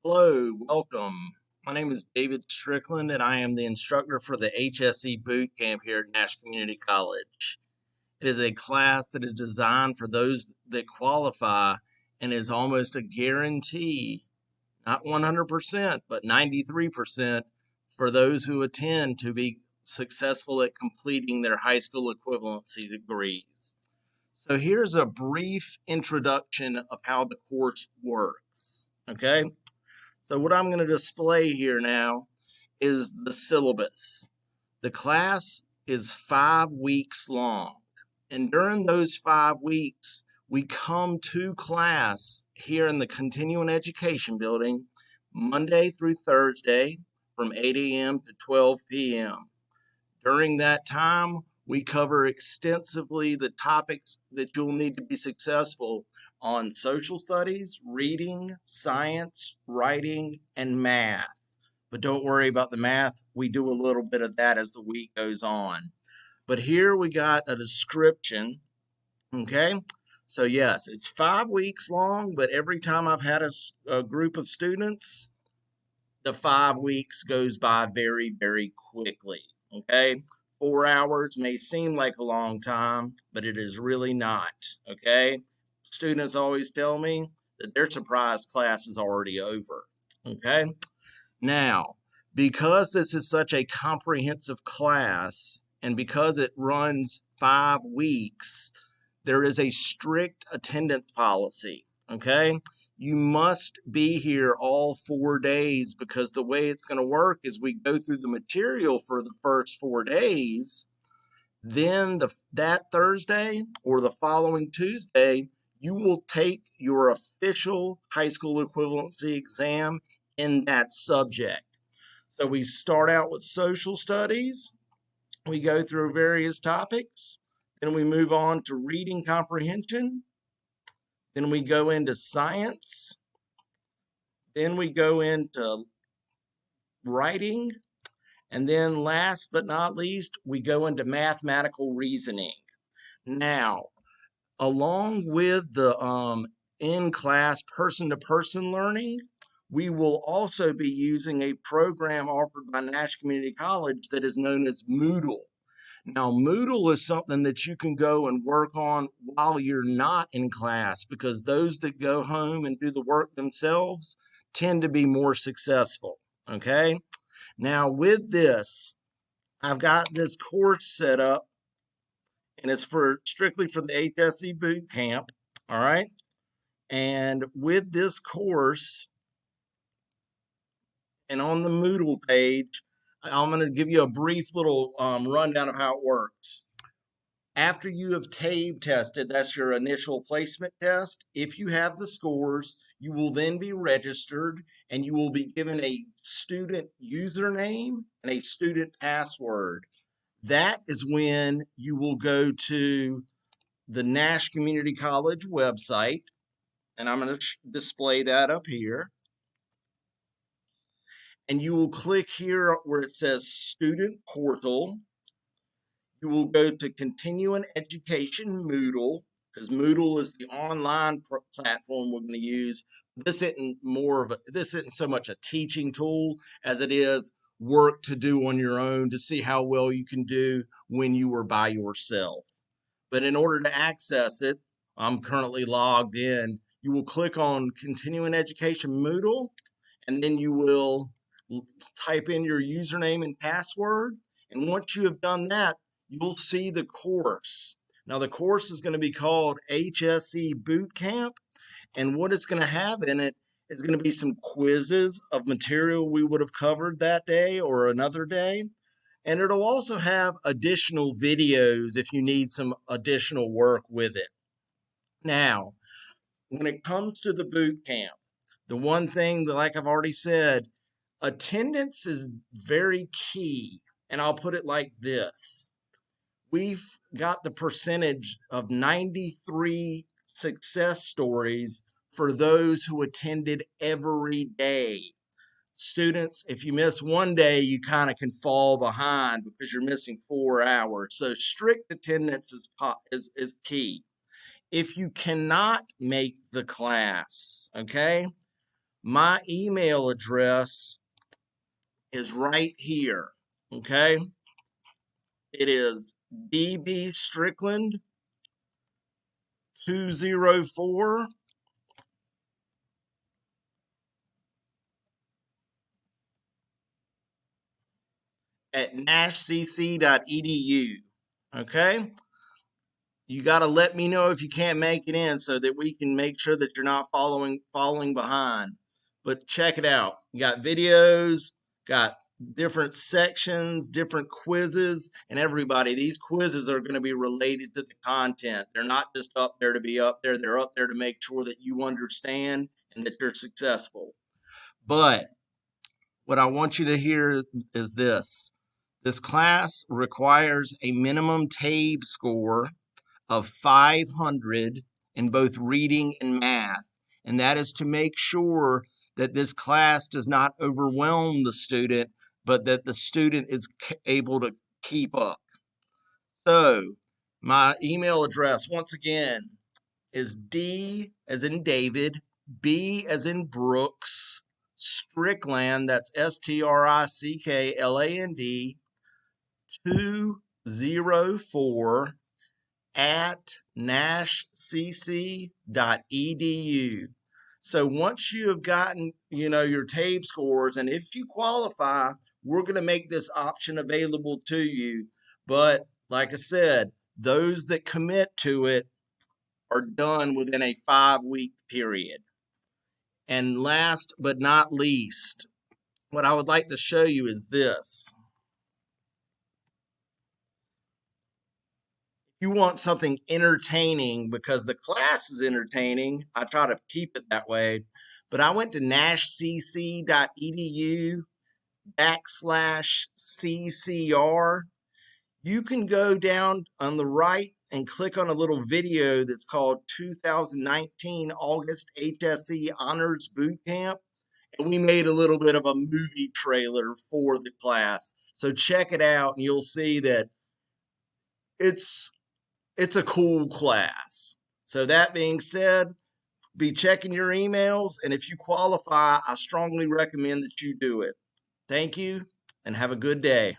Hello, welcome. My name is David Strickland, and I am the instructor for the HSE boot camp here at Nash Community College. It is a class that is designed for those that qualify and is almost a guarantee, not 100%, but 93% for those who attend to be successful at completing their high school equivalency degrees. So here's a brief introduction of how the course works, okay? So what I'm going to display here now is the syllabus. The class is 5 weeks long. And during those 5 weeks, we come to class here in the continuing education building Monday through Thursday from 8 a.m. to 12 p.m. During that time, we cover extensively the topics that you'll need to be successful on social studies, reading, science, writing, and math. But don't worry about the math. We do a little bit of that as the week goes on. But here we got a description, okay? So yes, it's 5 weeks long, but every time I've had a group of students, the 5 weeks goes by very, very quickly. Okay. 4 hours may seem like a long time, but it is really not. Okay. Students always tell me that they're surprised class is already over. Okay. Now, because this is such a comprehensive class and because it runs 5 weeks, there is a strict attendance policy. Okay. You must be here all 4 days because the way it's going to work is we go through the material for the first 4 days. Then that Thursday or the following Tuesday, you will take your official high school equivalency exam in that subject. So we start out with social studies. We go through various topics. Then we move on to reading comprehension. Then we go into science. Then we go into writing. And then last but not least, we go into mathematical reasoning. Now, along with the in-class person-to-person learning, we will also be using a program offered by Nash Community College that is known as Moodle. Now, Moodle is something that you can go and work on while you're not in class because those that go home and do the work themselves tend to be more successful. Okay. Now, with this, I've got this course set up and it's strictly for the HSE boot camp. All right. And with this course and on the Moodle page, I'm going to give you a brief little rundown of how it works. After you have TABE tested, that's your initial placement test, if you have the scores, you will then be registered and you will be given a student username and a student password. That is when you will go to the Nash Community College website, and I'm going to display that up here. And you will click here where it says Student Portal. You will go to Continuing Education Moodle, because Moodle is the online platform we're going to use. This isn't so much a teaching tool as it is work to do on your own to see how well you can do when you are by yourself. But in order to access it, I'm currently logged in. You will click on Continuing Education Moodle, and then you will type in your username and password. And once you have done that, you'll see the course. Now, the course is going to be called HSE Boot Camp, and what it's going to have in it is going to be some quizzes of material we would have covered that day or another day. And it'll also have additional videos if you need some additional work with it. Now, when it comes to the boot camp, the one thing that, like I've already said, attendance is very key. And I'll put it like this. We've got the percentage of 93 success stories for those who attended every day. Students, if you miss one day, you kind of can fall behind because you're missing 4 hours. So strict attendance is key. If you cannot make the class, okay, My email address is right here. Okay. It is dbstrickland204 at nashcc.edu. Okay. You got to let me know if you can't make it in so that we can make sure that you're not falling behind. But check it out. You got videos, got different sections, different quizzes, and everybody, these quizzes are going to be related to the content. They're not just up there to be up there. They're up there to make sure that you understand and that you're successful. But what I want you to hear is this. This class requires a minimum TABE score of 500 in both reading and math. And that is to make sure that this class does not overwhelm the student, but that the student is able to keep up. So my email address, once again, is D as in David, B as in Brooks, Strickland, that's Strickland, 204 at nashcc.edu. So once you have gotten, your TABE scores, and if you qualify, we're going to make this option available to you. But like I said, those that commit to it are done within a 5-week period. And last but not least, what I would like to show you is this. You want something entertaining, because the class is entertaining, I try to keep it that way. But I went to nashcc.edu/CCR. You can go down on the right and click on a little video that's called 2019 August HSE Honors Boot Camp. And we made a little bit of a movie trailer for the class. So check it out and you'll see that it's a cool class. So that being said, be checking your emails, and if you qualify, I strongly recommend that you do it. Thank you, and have a good day.